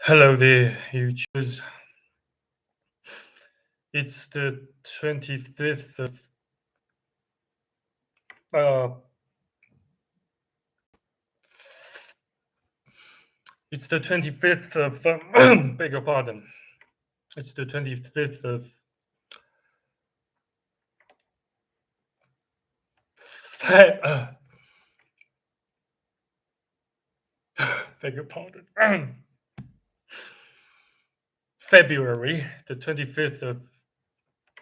Hello there, you choose. It's the 25th of uh it's the 25th of beg your pardon. It's the 25th of fe- beg your pardon. February, the 25th of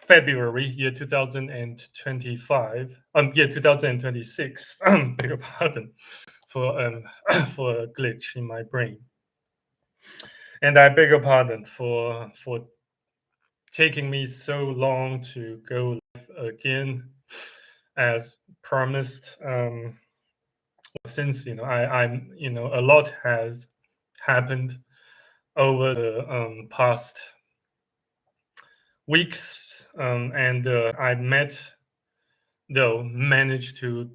February, year 2025. Year 2026. Beg your pardon for for a glitch in my brain. And I beg your pardon for taking me so long to go live again as promised. Since I'm a lot has happened over the past weeks, and I managed to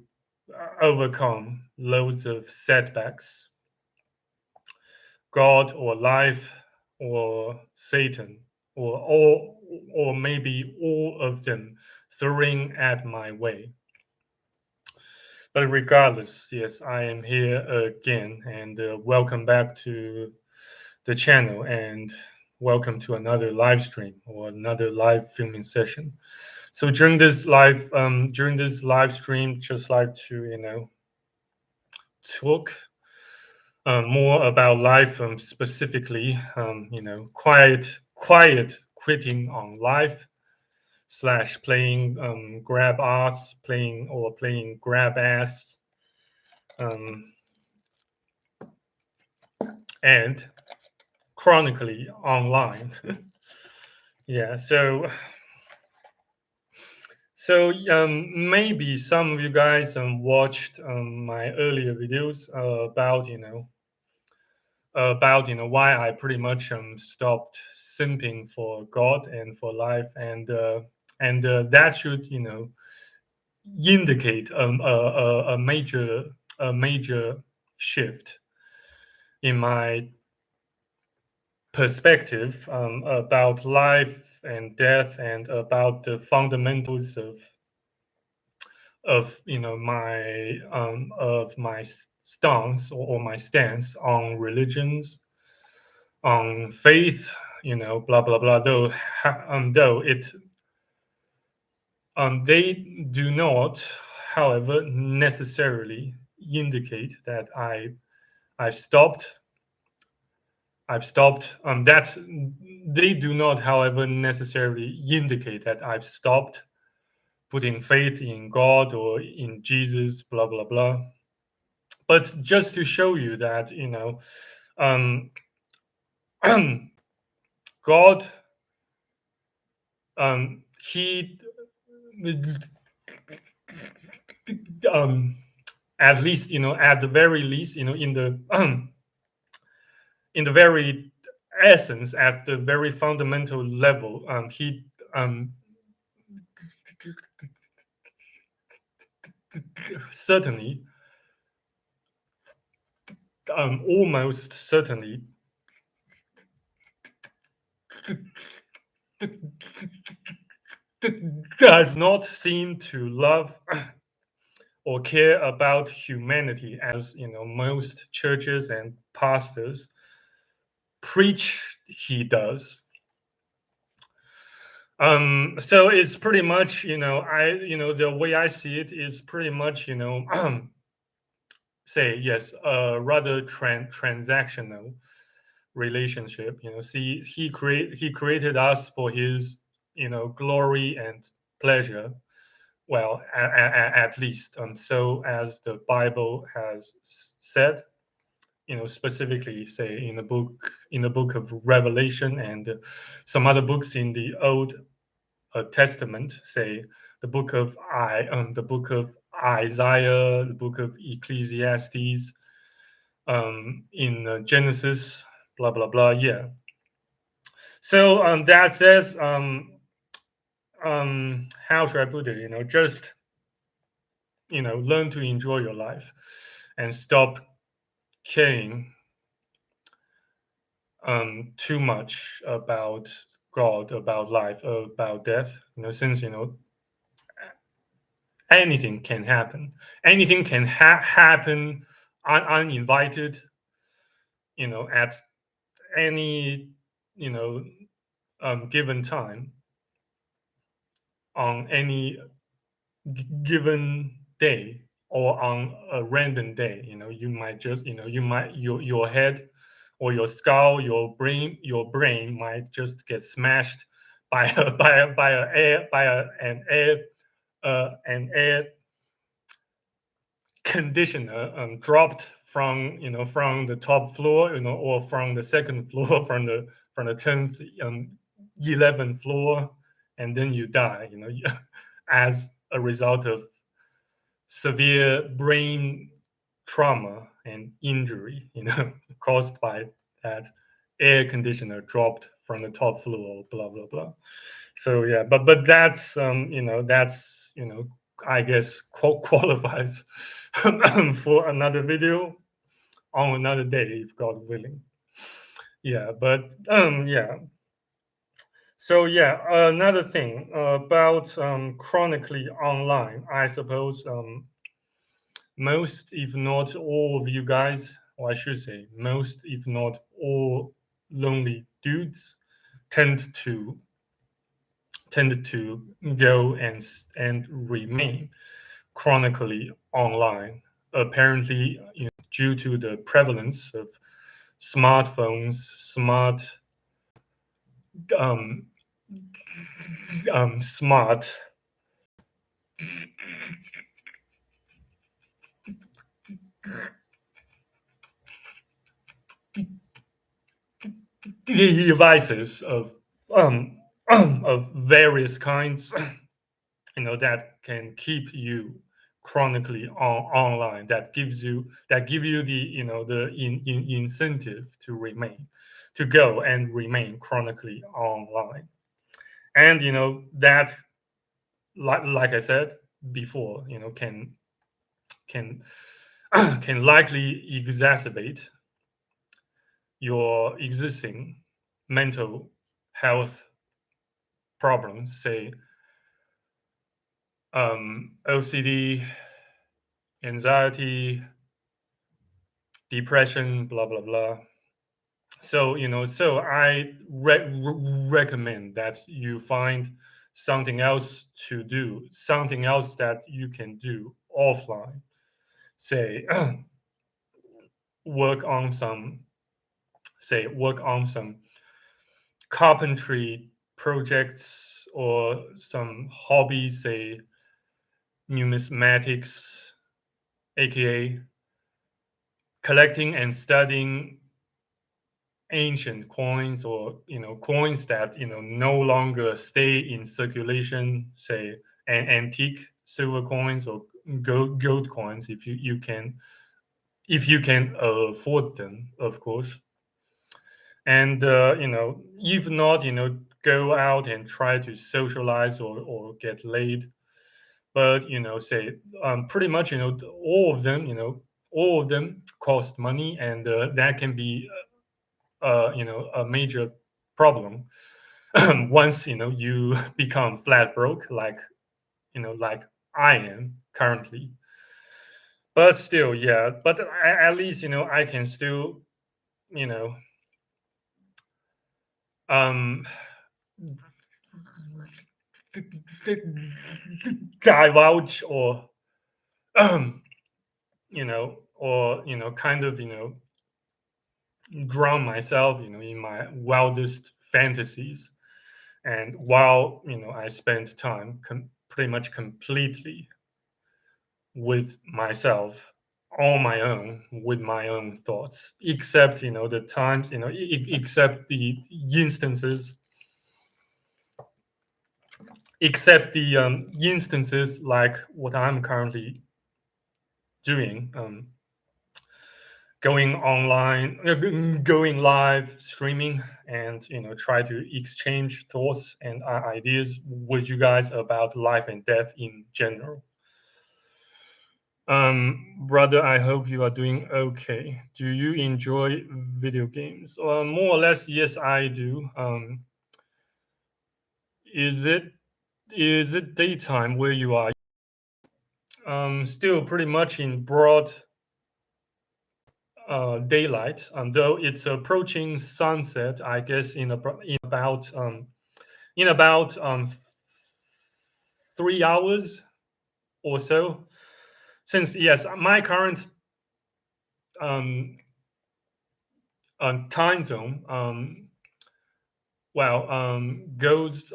overcome loads of setbacks. God or life or Satan or maybe all of them throwing at my way. But regardless, yes, I am here again, and welcome back to the channel, and welcome to another live stream or another live filming session. So during this live stream, just like to talk more about life, specifically, quiet quitting on life slash playing grab ass, playing grab ass, um, and chronically online. Yeah, maybe some of you guys watched my earlier videos about why I pretty much stopped simping for God and for life, and that should indicate a major shift in my perspective about life and death, and about the fundamentals of my stance, or my stance on religions, on faith, blah blah blah. Though it they do not, however, necessarily indicate that I've stopped. I've stopped. That they do not, however, necessarily indicate that I've stopped putting faith in God or in Jesus, blah blah blah. But just to show you that um, God, he um, at least at the very least, in the very essence, at the very fundamental level, he certainly, almost certainly, does not seem to love or care about humanity as most churches and pastors preach he does. So it's pretty much, the way I see it is pretty much, say yes, rather transactional relationship. See, he created us for his glory and pleasure. Well, at least, so as the Bible has said, specifically, say in the book of Revelation, and some other books in the Old Testament, say the book of Isaiah, the book of Ecclesiastes, in Genesis, blah blah blah. Yeah. So that says, how should I put it? Just learn to enjoy your life and stop caring too much about God, about life, about death. Since anything can happen, anything can happen uninvited. At any you know given time on any given day or on a random day. You might just you might your head or your skull, your brain might just get smashed by a by a air by a, an air conditioner, dropped from from the top floor, or from the second floor, from the 10th, 11th floor, and then you die, as a result of severe brain trauma and injury, caused by that air conditioner dropped from the top floor, blah blah blah. So yeah, but that's that's I guess qualifies for another video on another day, if God willing. Yeah, but yeah. So yeah, another thing about Chronically Online, I suppose most, if not all of you guys, or I should say, most, if not all, lonely dudes tend to go and remain chronically online. Apparently, due to the prevalence of smartphones, um, smart devices um, of various kinds, that can keep you chronically online, that give you the incentive to remain, to go and remain chronically online. And that, like I said before, can can likely exacerbate your existing mental health problems, say OCD, anxiety, depression, blah blah blah. So so I recommend that you find something else to do, something else that you can do offline. Say work on some work on some carpentry projects, or some hobbies, say numismatics, aka collecting and studying ancient coins, or coins that no longer stay in circulation, say antique silver coins or gold coins, if you can afford them, of course. And if not, go out and try to socialize, or get laid. But say pretty much, all of them cost money, and that can be a major problem once you become flat broke, like I am currently. But still, yeah, but at least I can still you know um divulge, or or kind of drown myself in my wildest fantasies. And while I spend time pretty much completely with myself, on my own, with my own thoughts, except the times, except the instances, like what I'm currently doing, going online, going live streaming, and try to exchange thoughts and ideas with you guys about life and death in general. Brother, I hope you are doing okay. Do you enjoy video games? More or less, yes, I do. Is it is it daytime where you are? Still pretty much in broad daylight. Though it's approaching sunset, I guess in about 3 hours or so. Since yes, my current um, time zone goes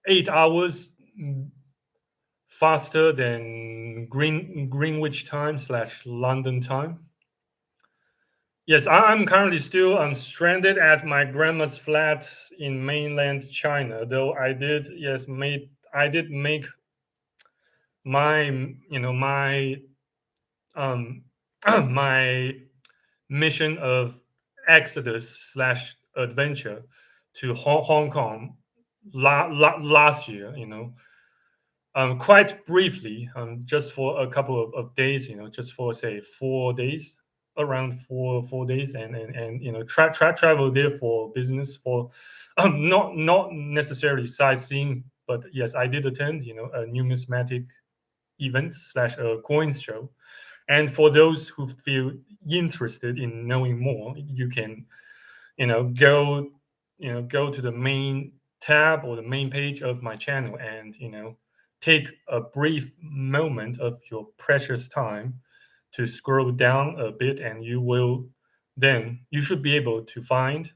8 hours faster than Greenwich time slash London time. Yes, I'm currently still stranded at my grandma's flat in mainland China. Though I did make my my um my mission of exodus slash adventure to Hong Kong last year. Quite briefly, just for a couple of days, just for say 4 days, around 4 days, and travel there for business, for not necessarily sightseeing, but yes, I did attend a numismatic event slash a coins show. And for those who feel interested in knowing more, you can go go to the main tab or the main page of my channel, and take a brief moment of your precious time to scroll down a bit, and you should be able to find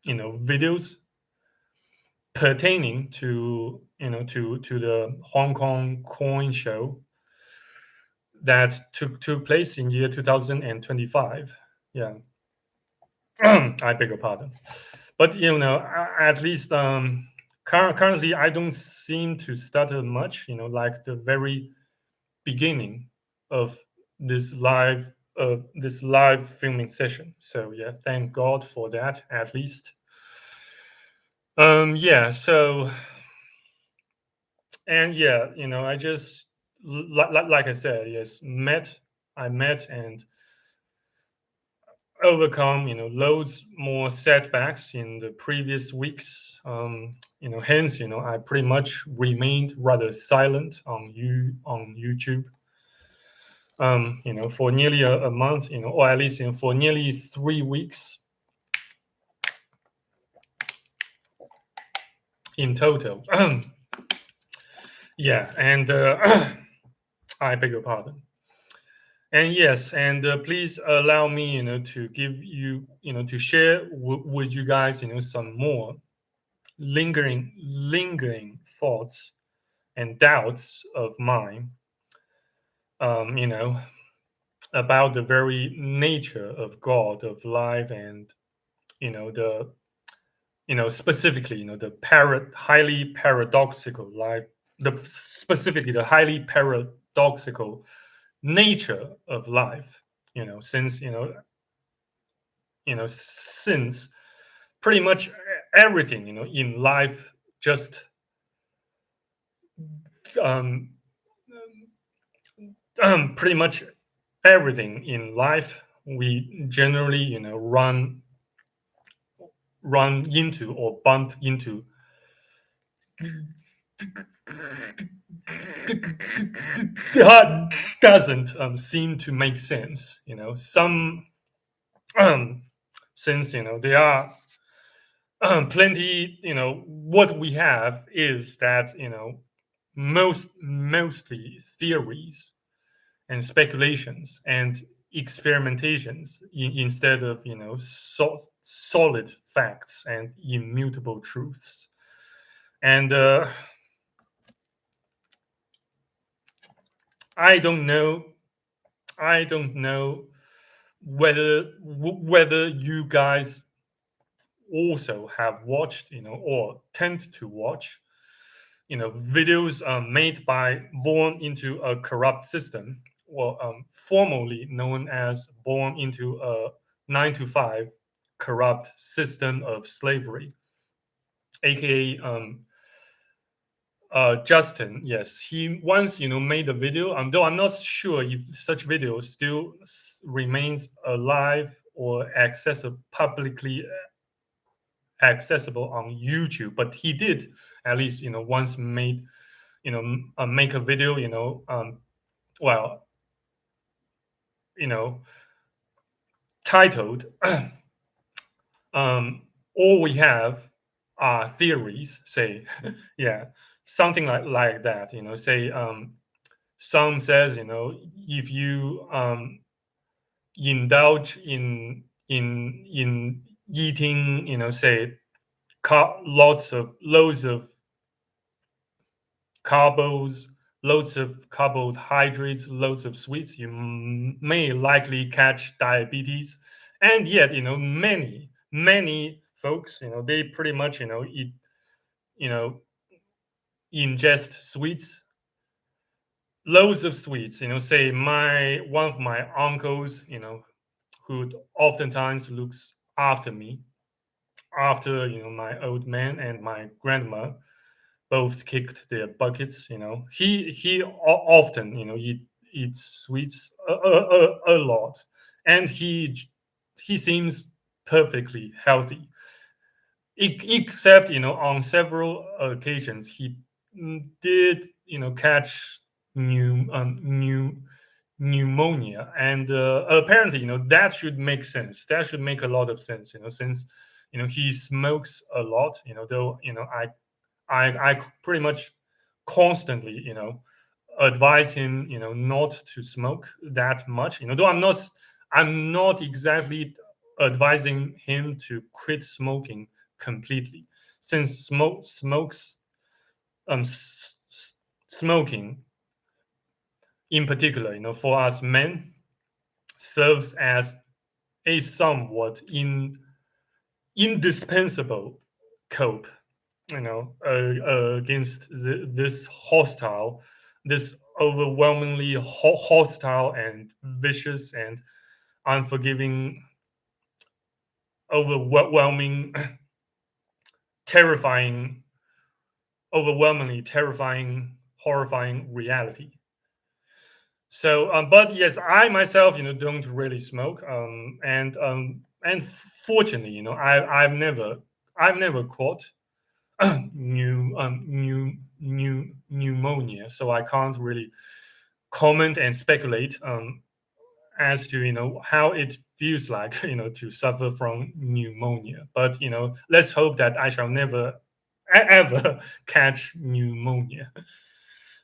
videos pertaining to to the Hong Kong coin show that took place in year 2025. Yeah. I beg your pardon. But at least currently I don't seem to stutter much. Like the very beginning of this live filming session. So yeah, thank God for that at least. Yeah. So, and yeah, I just like I said, yes, I met and overcome loads more setbacks in the previous weeks. Hence I pretty much remained rather silent on YouTube for nearly a month, or at least for nearly 3 weeks in total. Yeah, and I beg your pardon. And yes, and please allow me to give to share with you guys some more lingering thoughts and doubts of mine, um, you know, about the very nature of God, of life, and the specifically the highly paradoxical life, specifically the highly paradoxical nature of life. Since since pretty much everything in life just um, pretty much everything in life we generally run into or bump into doesn't seem to make sense. Some um, since there are plenty. What we have is that mostly theories and speculations and experimentations instead of solid facts and immutable truths. And I don't know. I don't know whether you guys also have watched, or tend to watch, videos made by Born into a Corrupt System, or formerly known as Born into a 9 to 5 Corrupt System of Slavery, aka Justin, yes, he once made a video. Though I'm not sure if such video still remains alive or publicly accessible on YouTube, but he did at least once make a video. Well, you know, titled "All We Have Are Theories." Say, yeah, something like that. Say some says if you indulge in eating say loads of carbos, loads of carbohydrates, loads of sweets, you may likely catch diabetes. And yet many folks they pretty much eat you know ingest sweets, loads of sweets. Say my one of my uncles who oftentimes looks after me after my old man and my grandma both kicked their buckets. He often eats sweets a lot, and he seems perfectly healthy, except on several occasions he did catch pneumonia, and apparently that should make sense. That should make a lot of sense. Since he smokes a lot. Though I pretty much constantly advise him not to smoke that much. Though I'm not exactly advising him to quit smoking completely, since um smoking in particular for us men serves as a somewhat indispensable cope against this overwhelmingly hostile and vicious and unforgiving, overwhelming, terrifying, overwhelmingly terrifying, horrifying reality. So, but yes, I myself, don't really smoke, and fortunately, I've never caught pneumonia, so I can't really comment and speculate as to how it feels like to suffer from pneumonia. But let's hope that I shall never ever catch pneumonia.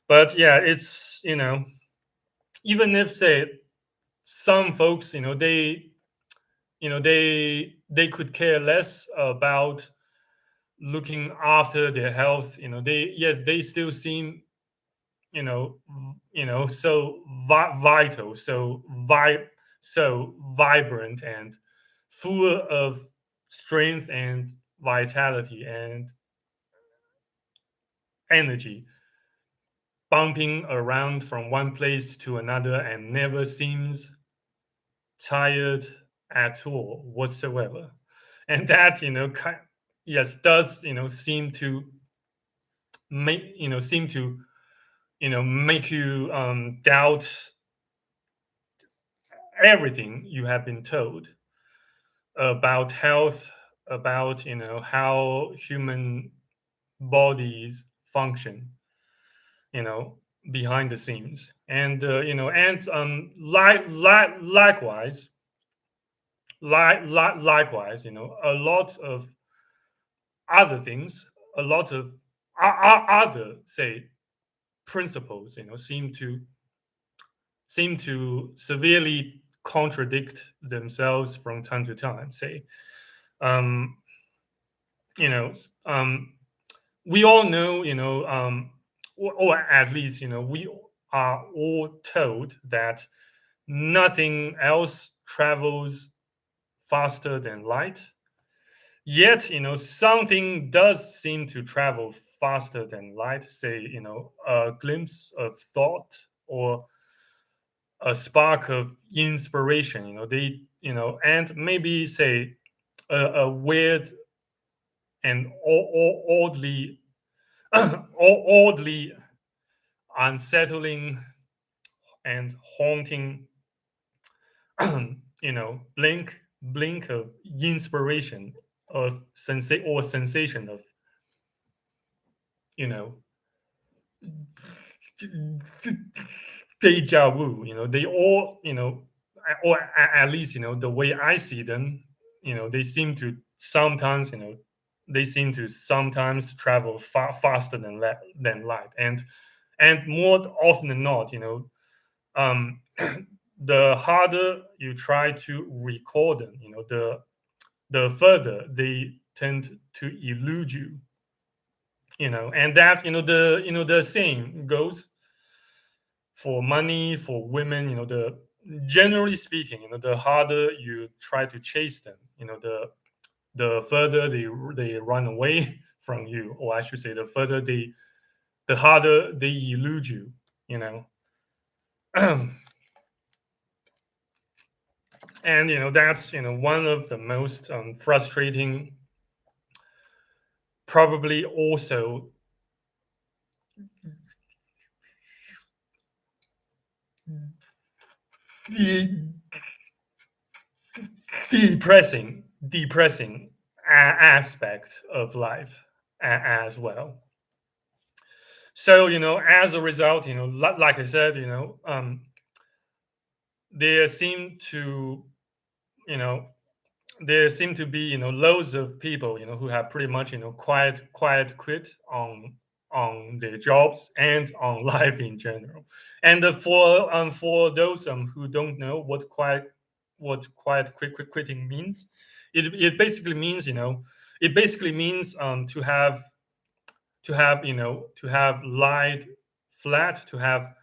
But yeah, it's even if say some folks they could care less about looking after their health. They still seem so vital, so vibrant and full of strength and vitality and energy, bumping around from one place to another and never seems tired at all whatsoever. And that yes, does seem to make you doubt everything you have been told about health, about how human bodies function, you know, behind the scenes, and likewise, a lot of other things, a lot of other say principles, seem to severely contradict themselves from time to time. Say, um, you know, um, we all know, or at least, we are all told that nothing else travels faster than light. Yet, something does seem to travel faster than light. Say, a glimpse of thought or a spark of inspiration. And maybe say a weird and oddly oddly unsettling and haunting, blink of inspiration of sensation of, you know, deja vu. They all, or at least, the way I see them, they seem to sometimes, travel faster than light, and more often than not, um, the harder you try to record them, the further they tend to elude you. And that, the same goes for money, for women. The Generally speaking, the harder you try to chase them, the further they run away from you, or I should say, the harder they elude you. You know, and that's one of the most frustrating, probably also de- depressing aspect of life as well. So as a result, like I said, there seem to you know there seem to be loads of people who have pretty much quiet quit on their jobs and on life in general. And for those who don't know what quitting means, it basically means to have lied flat, to have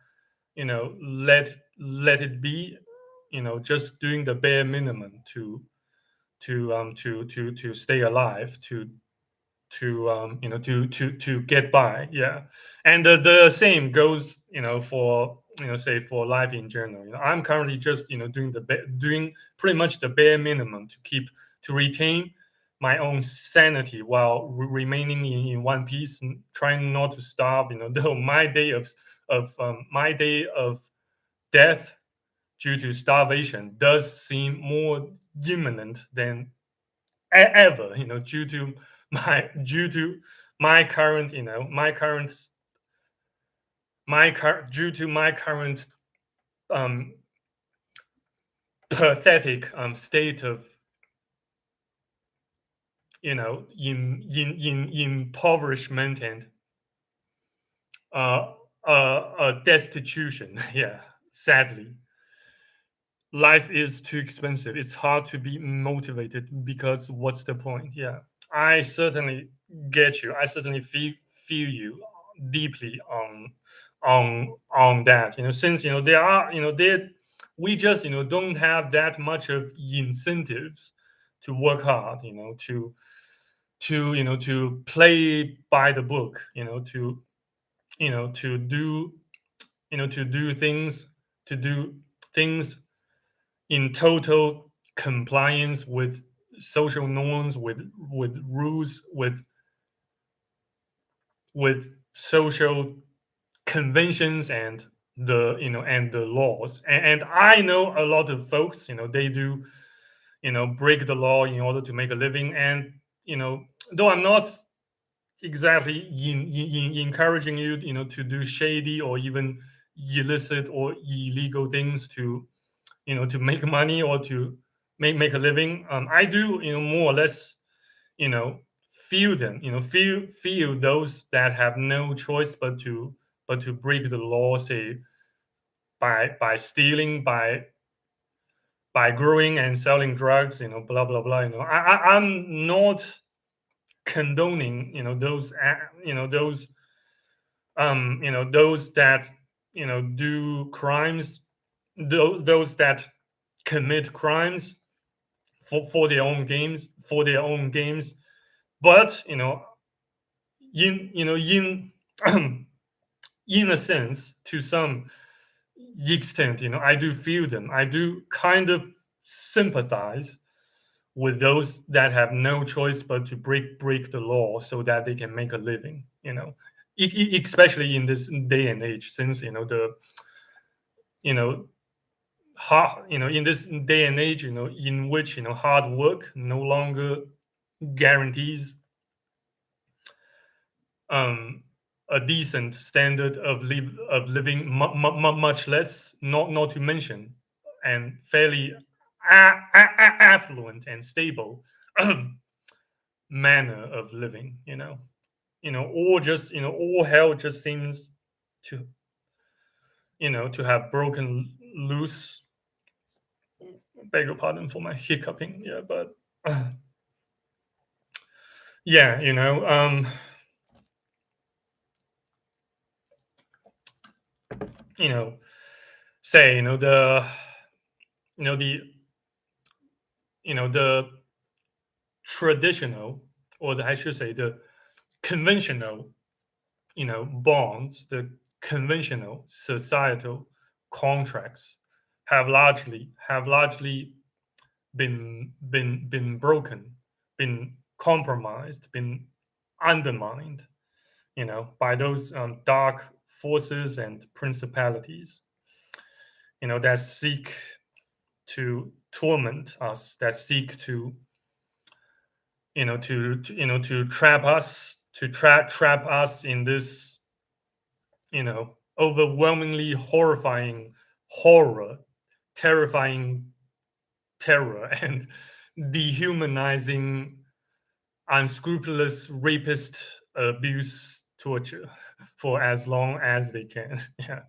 let it be, just doing the bare minimum to stay alive, to get by. Yeah. And the same goes for say for life in general. I'm currently just doing pretty much the bare minimum to retain my own sanity while remaining in one piece, and trying not to starve. Though my day of death due to starvation does seem more imminent than ever, due to my current due to my current um pathetic state of in impoverishment and destitution. Yeah, sadly, life is too expensive. It's hard to be motivated, because what's the point? Yeah, I certainly get you. I certainly feel you deeply on that. Since there are there we just don't have that much of incentives to work hard. To play by the book. To do to do things to do things in total compliance with social norms, with rules, with social conventions, and the laws. And I know a lot of folks, they do break the law in order to make a living. And though I'm not exactly encouraging you to do shady or even illicit or illegal things to make money or to make a living. I do more or less you know feel them, feel those that have no choice but to break the law, say by stealing, by growing and selling drugs, blah blah blah. I'm not condoning those that do crimes, those that commit crimes for their own games. But in in a sense, to some extent, I do feel them. I do kind of sympathize with those that have no choice but to break the law so that they can make a living. especially in this day and age, since you know in this day and age, in which hard work no longer guarantees um, a decent standard of living, much less, not to mention, and fairly affluent and stable manner of living. All hell just seems to to have broken loose. Beg your pardon for my hiccuping. Yeah, but yeah, you know, say the the traditional, or I should say the conventional, bonds, the conventional societal contracts have largely been broken, been compromised, been undermined, by those dark forces and principalities, that seek to torment us, that seek to to trap us in this overwhelmingly horrifying horror, terrifying terror, and dehumanizing, unscrupulous rapist abuse torture for as long as they can. Yeah.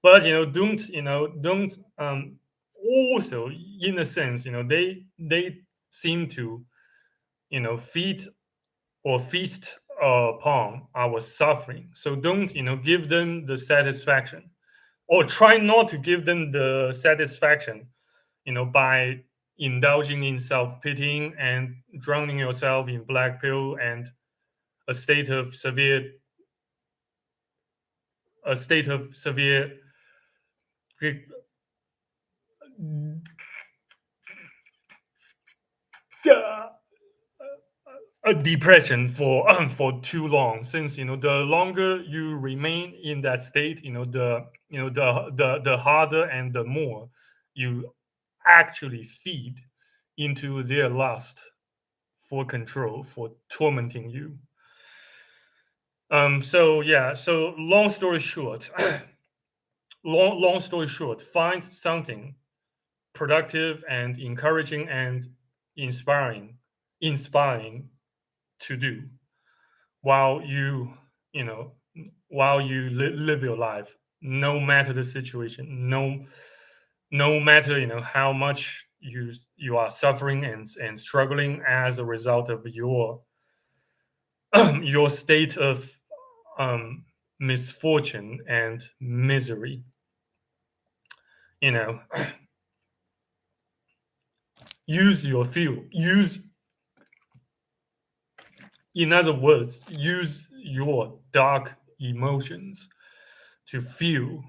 But don't also, in a sense, they seem to feed or feast upon our suffering. So don't give them the satisfaction, or try not to give them the satisfaction by indulging in self-pitying and drowning yourself in black pill and a state of severe a state of severe a depression for for too long, since the longer you remain in that state, the harder and the more you actually feed into their lust for control, for tormenting you. So yeah, so long story short, find something productive and encouraging and inspiring to do while you know while you live your life, no matter the situation, no matter how much you are suffering and struggling as a result of your your state of um misfortune and misery. you know use your fuel use In other words, use your dark emotions to fuel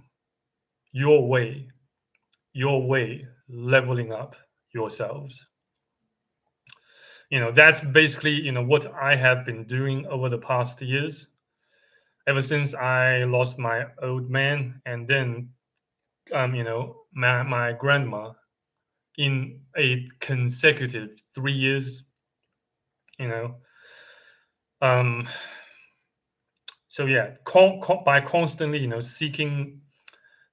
your way, leveling up yourselves. That's basically what I have been doing over the past years, ever since I lost my old man, and then my grandma in a consecutive 3 years. You know, um, so yeah, by constantly seeking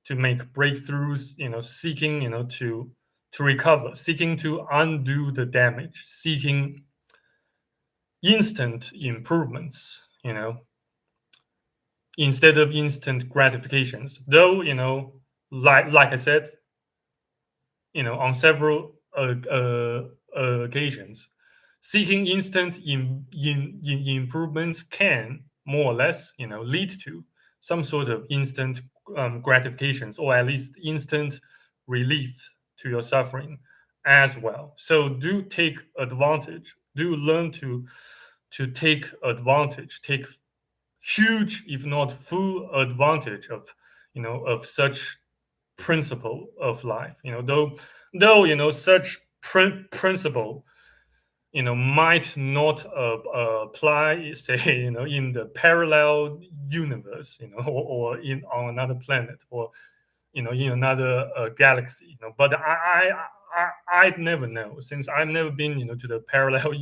to make breakthroughs, seeking to recover, seeking to undo the damage, seeking instant improvements, instead of instant gratifications. Though, like I said, on several occasions, seeking instant improvements can more or less, lead to some sort of instant gratifications, or at least instant relief to your suffering as well. So do take advantage. Do learn to take advantage. Take huge, if not full, advantage of of such principle of life. Though such principle might not apply, say, in the parallel universe, or in on another planet, or in another galaxy, but I'd never know, since I've never been, to the parallel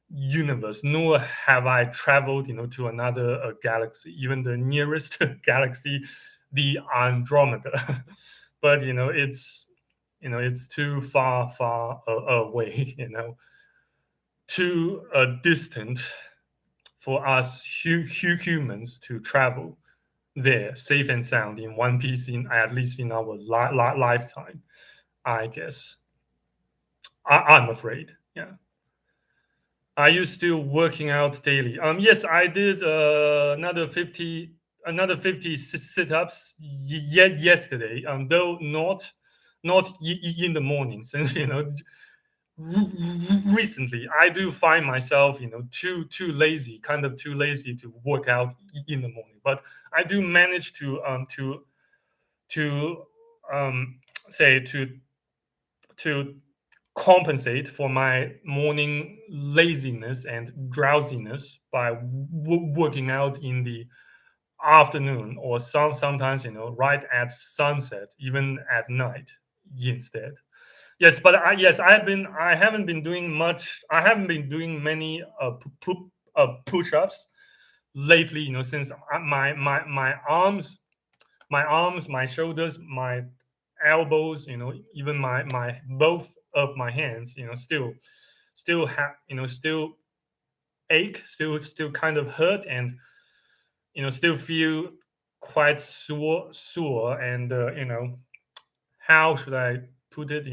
universe, nor have I traveled, to another galaxy, even the nearest galaxy, the Andromeda. But it's too far away, too distant for us humans to travel there safe and sound in one piece, in at least in our lifetime, I guess. I'm afraid. Yeah. Are you still working out daily? Yes, I did another 50 sit-ups yet yesterday. Though not in the morning, since recently I do find myself too lazy, kind of too lazy to work out in the morning. But I do manage to say to compensate for my morning laziness and drowsiness by working out in the afternoon, or sometimes right at sunset, even at night instead. Yes, but I haven't been doing much. I haven't been doing many push-ups lately, since my arms, my shoulders, my elbows, even my both of my hands, still have, still ache, still kind of hurt, and still feel quite sore, and how should I put it,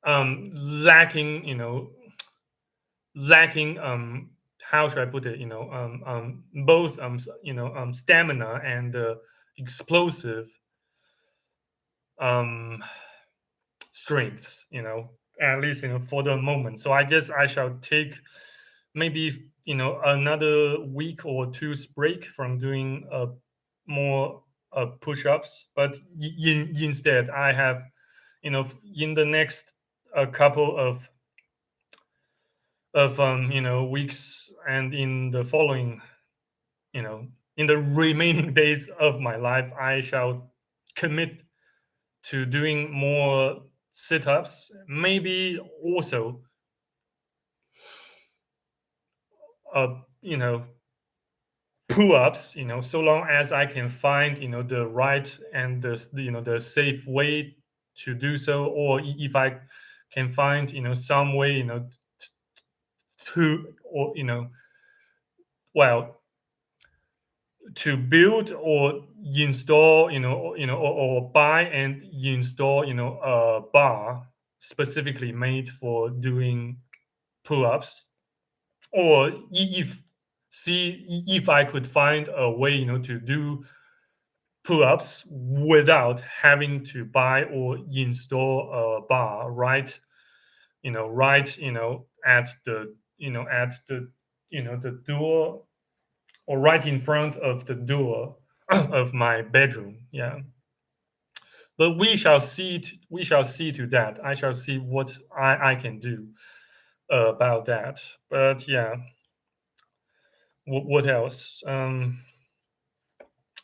lacking, lacking, how should I put it, both stamina and explosive um strength, at least for the moment. So I guess I shall take maybe another week or two's break from doing more push-ups, but instead I have, in the next couple of weeks, and in the following, in the remaining days of my life, I shall commit to doing more sit-ups, maybe also uh you know pull-ups, so long as I can find the right and the safe way to do so, or if I can find some way to, or well, to build or install, or buy and install a bar specifically made for doing pull-ups, or if I could find a way to do pull-ups without having to buy or install a bar, right, right, at the the door, or right in front of the door of my bedroom. Yeah, but we shall see to that. I shall see what I can do about that. But yeah, what else?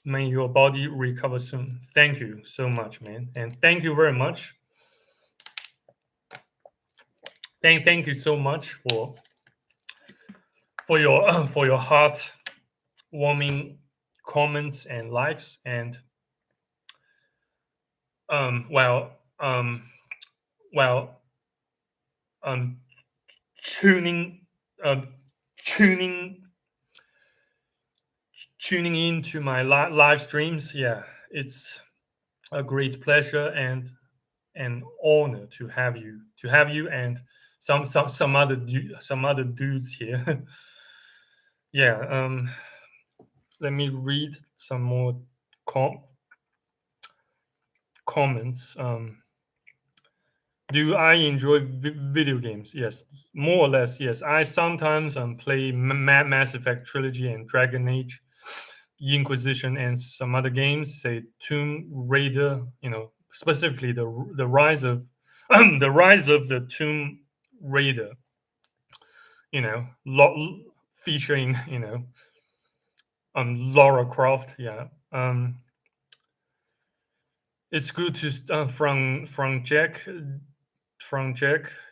May your body recover soon. Thank you so much, man, and thank you very much. Thank you so much for your for your heart warming comments and likes, and um well um well um tuning um tuning tuning into my live streams. Yeah, it's a great pleasure and an honor to have you and some other dudes here. Yeah. Let me read some more com- comments. Do I enjoy video games? Yes, more or less. Yes, I sometimes play Mass Effect trilogy and Dragon Age Inquisition, and some other games, say Tomb Raider. Specifically the rise of the rise of the Tomb Raider, featuring Laura Croft. Yeah. It's good to from Jack.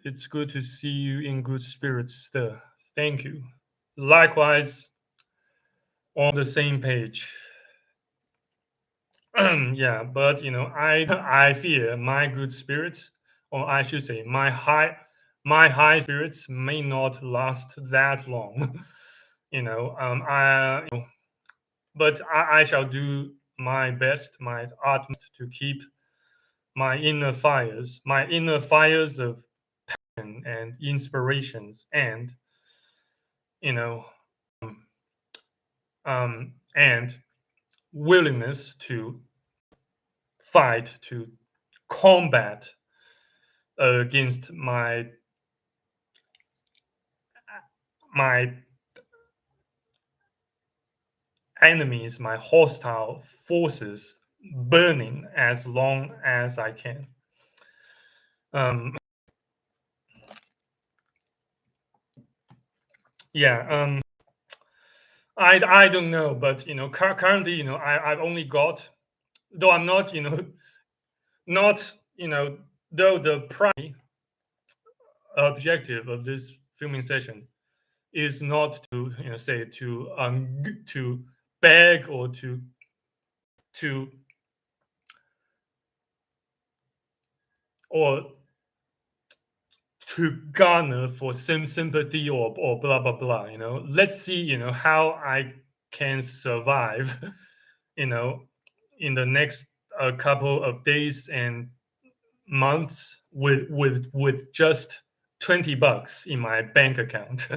It's good to see you in good spirits, sir. Thank you. Likewise, on the same page. Yeah, but I fear my good spirits, or I should say, my high spirits may not last that long. But I shall do my best, my utmost to keep my inner fires of passion and inspirations, and you know, and willingness to fight, to combat against my enemies, my hostile forces, burning as long as I can. Yeah. I don't know, but currently, I've only got, though I'm not, not, though the primary objective of this filming session is not to, say to beg or to or to garner for some sympathy or blah blah blah. Let's see, how I can survive, you know, in the next couple of days and months with just $20 in my bank account.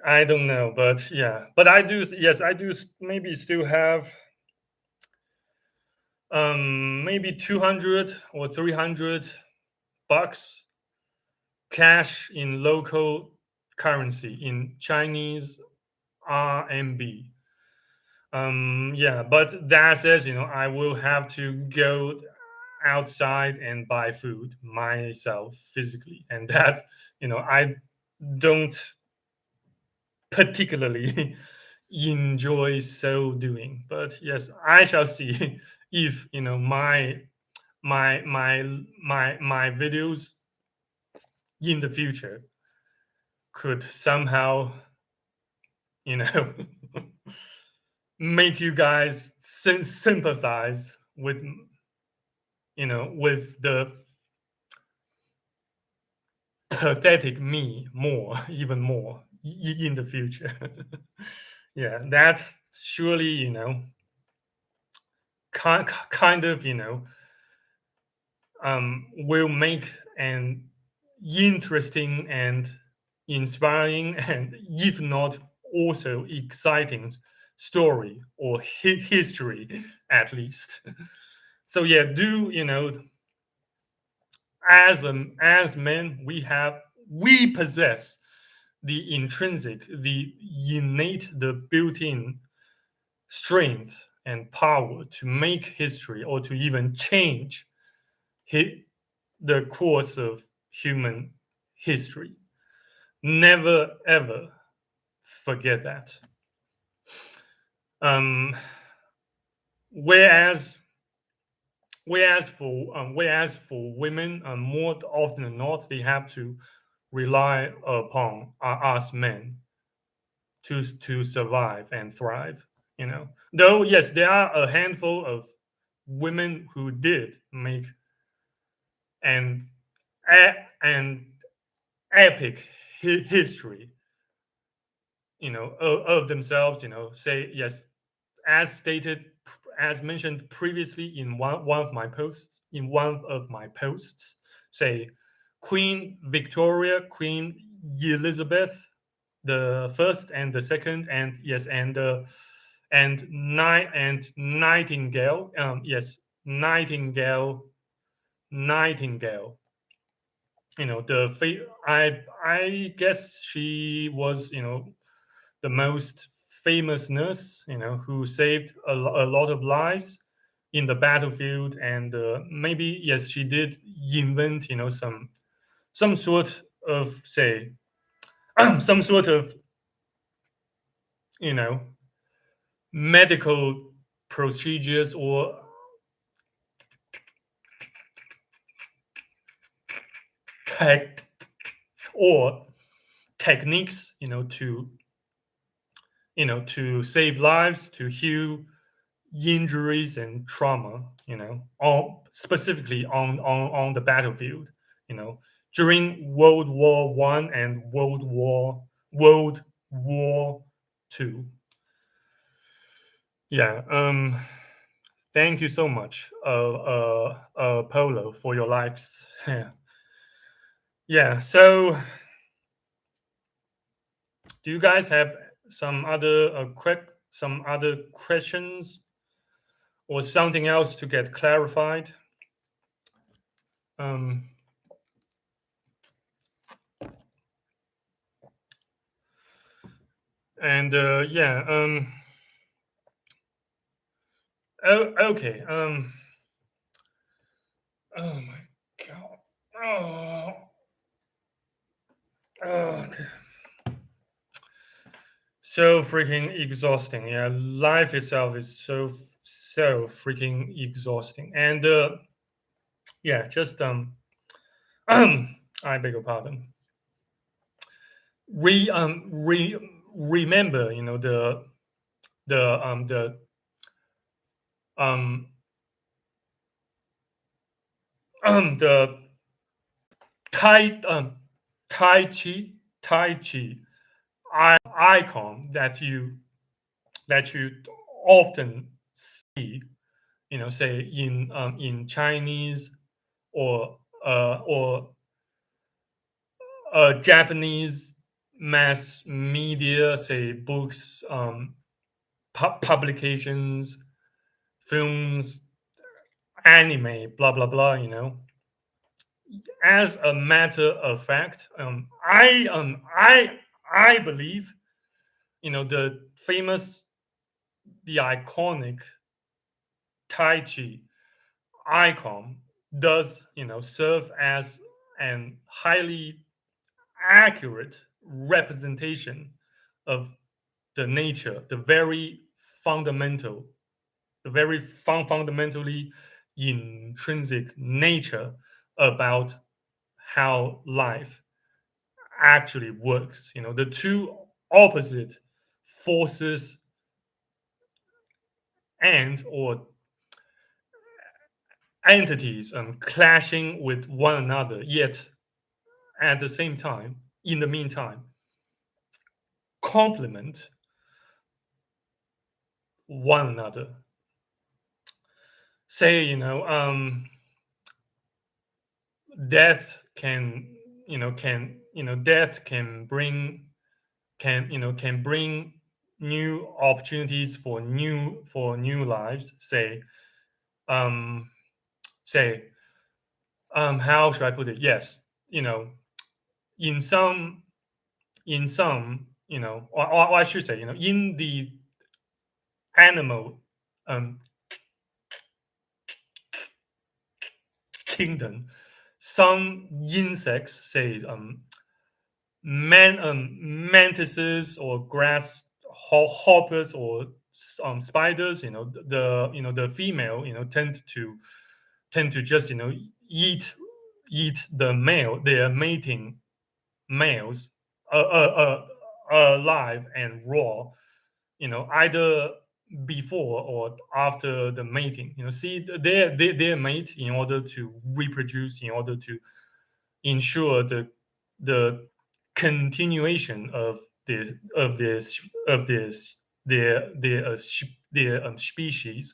I don't know, but yeah, but I do. Yes, I do. Maybe still have maybe 200 or $300 cash in local currency, in Chinese RMB. Yeah, but that says, I will have to go outside and buy food myself physically, and that, I don't particularly enjoy so doing. But yes, I shall see if, my videos in the future could somehow, you know make you guys sympathize with the pathetic me more, even more, in the future. Yeah, that's surely, kind of, will make an interesting and inspiring, and if not also exciting story or history, at least. So yeah, do, as men, we possess the intrinsic, the innate, the built-in strength and power to make history, or to even change the course of human history. Never ever forget that. Um, whereas whereas for women, more often than not, they have to rely upon us men to survive and thrive. Though yes, there are a handful of women who did make an an epic history, of themselves. Say yes, as stated, as mentioned previously in one of my posts, say Queen Victoria, Queen Elizabeth the first and the second, and yes, and Nightingale, yes, Nightingale. I guess she was, the most famous nurse, who saved a lot of lives in the battlefield, and maybe yes, she did invent, some sort of, say, some sort of, you know, medical procedures or tech or techniques, to save lives, to heal injuries and trauma, all specifically on the battlefield, you know, during World War I and World War II. Yeah. Thank you so much, Polo, for your likes. Yeah. Yeah. So, do you guys have some other questions or something else to get clarified? Um, and yeah. Oh, okay. Oh my god. Oh. Oh. So freaking exhausting. Yeah, life itself is so freaking exhausting. And yeah, just I beg your pardon. Remember, the um the Tai Tai Chi Tai Chi icon that you often see, say in Chinese or Japanese mass media, say books, publications, films, anime, blah blah blah. As a matter of fact, I believe, the famous, the iconic Tai Chi icon does, serve as an highly accurate representation of the nature, fundamental, the very fundamentally intrinsic nature about how life actually works. The two opposite forces and or entities clashing with one another, yet at the same time, in the meantime, complement one another. Say, death can bring new opportunities for new lives. Um, say, how should I put it? Yes, in some or I should say, in the animal um, kingdom, some insects, say mantises or grasshoppers or spiders, the female, tend to just, eat the male, their mating males, alive and raw, either before or after the mating. See their mate in order to reproduce, in order to ensure the continuation of their species.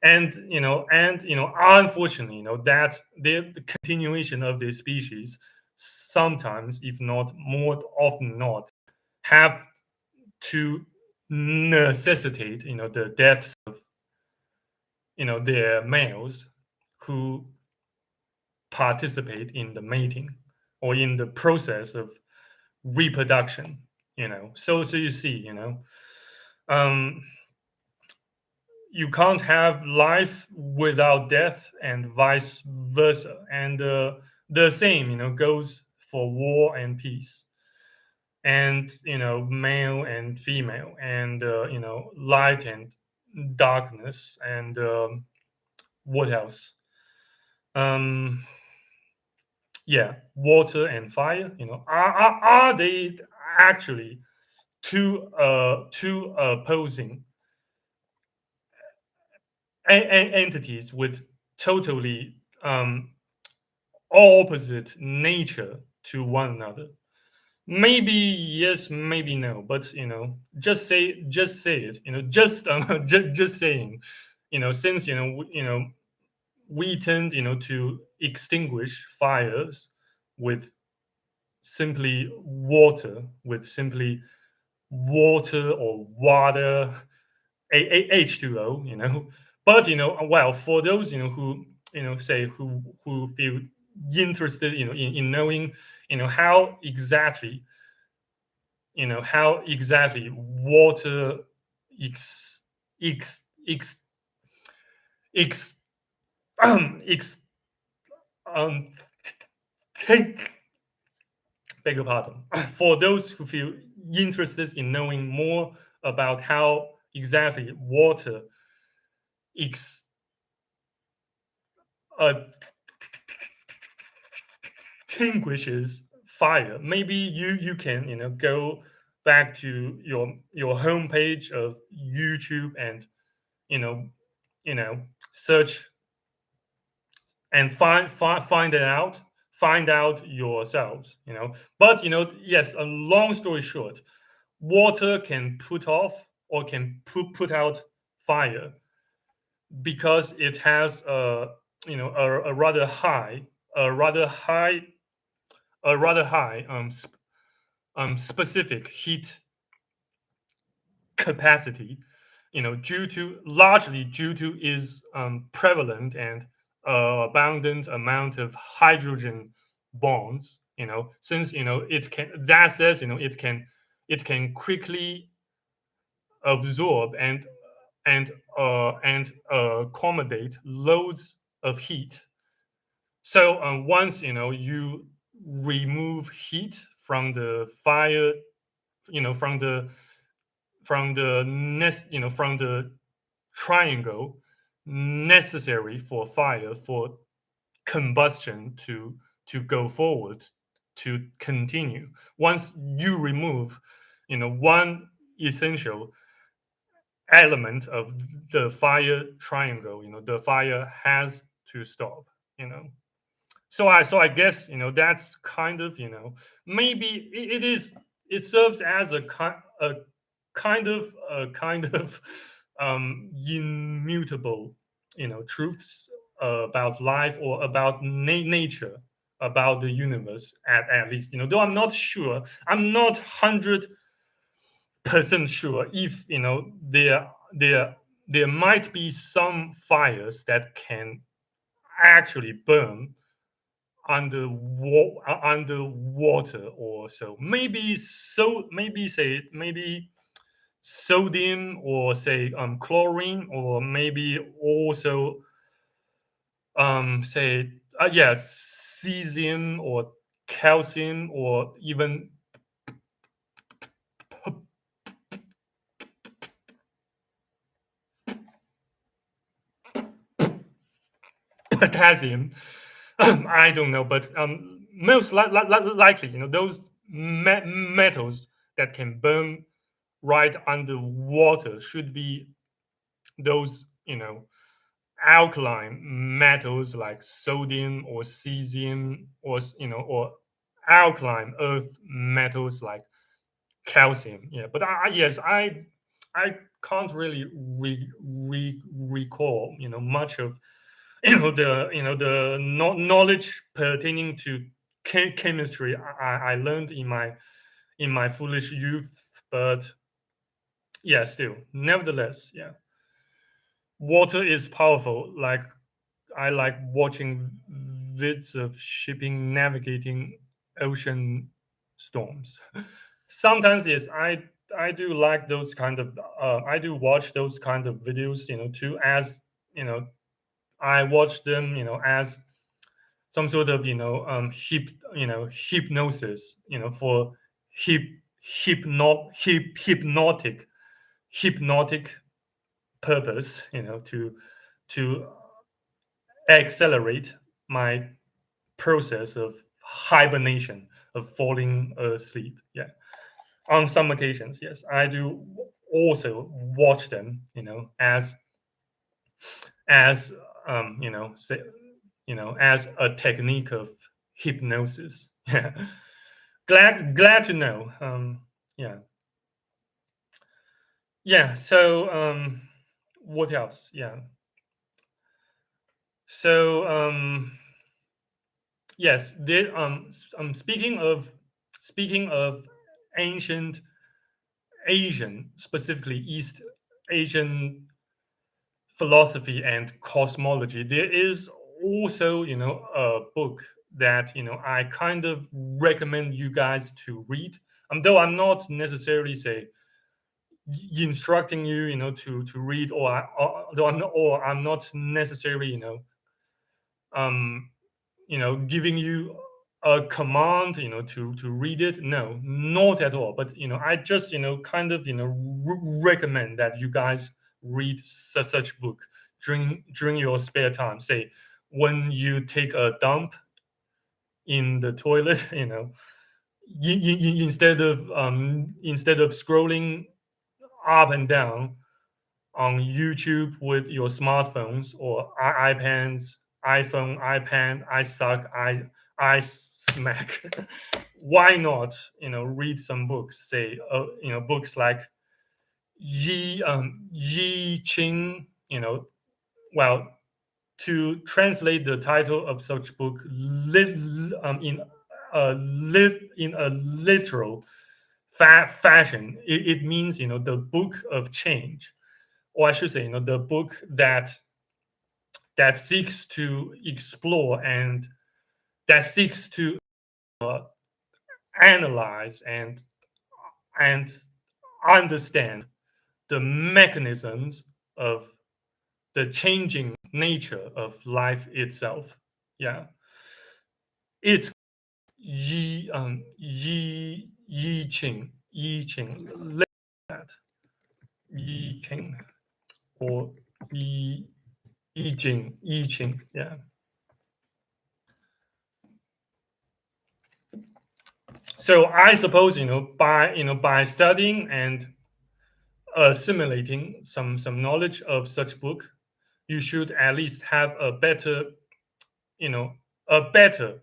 And unfortunately, that the continuation of the species sometimes, if not more often not, have to necessitate, the deaths of, their males who participate in the mating or in the process of reproduction. So you see, um you can't have life without death, and vice versa. And The same, goes for war and peace, and male and female, and light and darkness, and what else? Um, yeah, water and fire. Are they actually two opposing entities with totally opposite nature to one another? Maybe yes, maybe no, but just say it. Just just saying. Since we tend to extinguish fires with simply water, with simply water or water, H2O. But well, for those who say who feel interested in knowing how exactly water ex ex ex ex ex um take beg your pardon. For those who feel interested in knowing more about how exactly water ex uh, extinguishes fire, maybe you can go back to your homepage of YouTube and you know you know search and find out yourselves. But yes, a long story short, water can put off or can put out fire because it has a rather high a rather high a rather high specific heat capacity, due to largely due to its prevalent and abundant amount of hydrogen bonds. Since it can that says it can quickly absorb and accommodate loads of heat. So once you remove heat from the fire, from the triangle necessary for fire, for combustion to go forward, to continue. Once you remove one essential element of the fire triangle, the fire has to stop. you know so I guess that's kind of maybe it serves as a kind of immutable truths about life, or about nature, about the universe, at least. Though I'm not 100% sure if there might be some fires that can actually burn underwater, or so. Maybe sodium, or say chlorine, or maybe also say yeah, cesium, or calcium, or even potassium. I don't know, but most likely, those metals that can burn right underwater should be those alkaline metals like sodium, or cesium, or alkaline earth metals like calcium. Yeah, but yes, I can't really recall much of the knowledge pertaining to chemistry I learned in my foolish youth. But yeah, still, nevertheless, yeah, water is powerful. Like, I like watching vids of shipping navigating ocean storms. Sometimes, yes, I do like those kind of I do watch those kind of videos, too, as I watch them as some sort of hypnosis, for hip hypnotic purpose, to accelerate my process of hibernation, of falling asleep. Yeah, on some occasions, yes, I do also watch them, as say, as a technique of hypnosis. Yeah, glad to know. Yeah, yeah. So, what else? Yeah. So, yes, speaking of ancient Asian, specifically East Asian philosophy and cosmology, there is also, a book that, I kind of recommend you guys to read. Though I'm not necessarily say instructing you, to read, or I'm not necessarily, um, giving you a command, to read it. No, not at all. But I just, kind of, recommend that you guys read such book during your spare time. Say when you take a dump in the toilet, instead of scrolling up and down on YouTube with your smartphones or iPads, iPhone, iPad, I suck, I smack. Why not, read some books? Say, books like Yi Ching. Well, to translate the title of such book in a literal fashion, it means, the book of change, or I should say, the book that seeks to explore and that seeks to analyze and understand the mechanisms of the changing nature of life itself. Yeah, it's Yi Ching, that Yi Ching, or Yi Yi Ching. Yeah. So I suppose, by studying and assimilating some knowledge of such book, you should at least have you know a better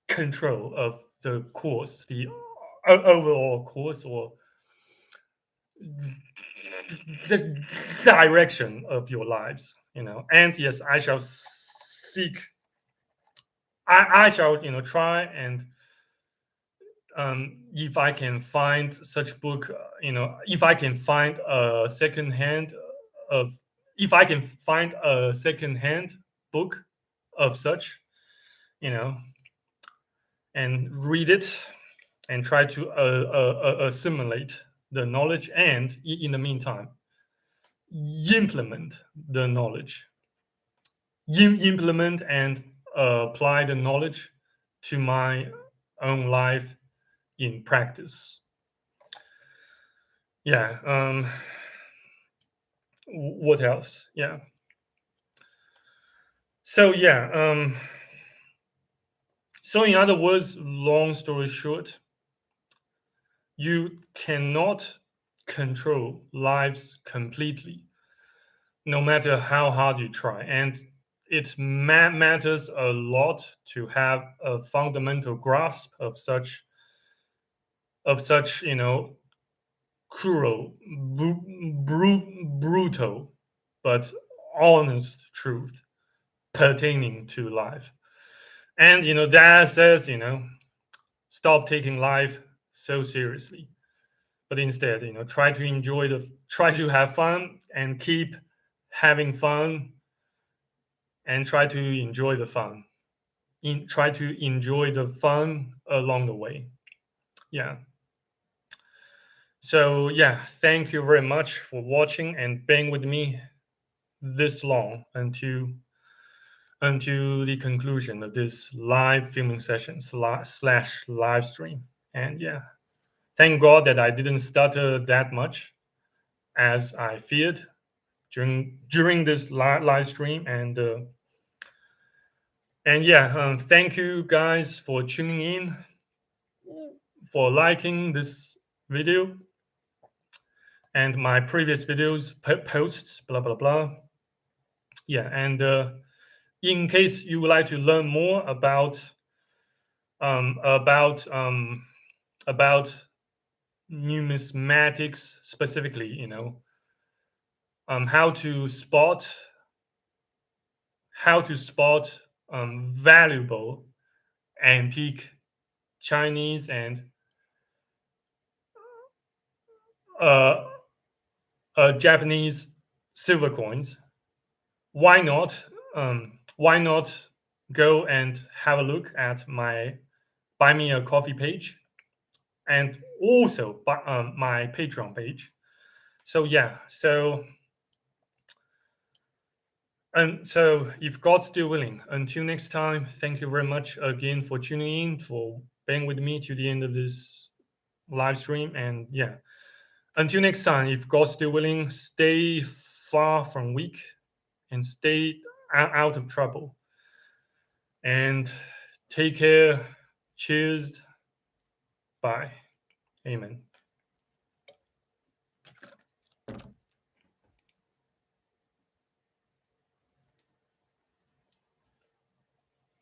control of the course, the overall course, or the direction of your lives. And yes, I shall seek. I shall, try and, if I can find such book, if I can find a second hand of, if I can find a second hand book of such, you know, and read it and try to assimilate the knowledge, and in the meantime implement the knowledge, implement and apply the knowledge to my own life in practice. Yeah. What else? Yeah. So yeah. So in other words, long story short, you cannot control lives completely, no matter how hard you try, and it matters a lot to have a fundamental grasp of such, cruel, brutal, but honest truth pertaining to life. And that says, stop taking life so seriously, but instead, try to have fun and keep having fun, and try to enjoy the fun. Try to enjoy the fun along the way. Yeah. So yeah, thank you very much for watching and being with me this long until until the conclusion of this live filming session slash live stream. And yeah, thank God that I didn't stutter that much as I feared during this live stream. And yeah, thank you guys for tuning in, for liking this video and my previous videos, posts, blah blah blah. Yeah, and in case you would like to learn more um, about um, about numismatics specifically, how to spot valuable antique Chinese and uh, Japanese silver coins. Why not go and have a look at my Buy Me a Coffee page and also my Patreon page. So yeah, so if God's still willing, until next time, thank you very much again for tuning in, for being with me to the end of this live stream. And yeah, until next time, if God's still willing, stay far from weak and stay out of trouble. And take care. Cheers. Bye. Amen.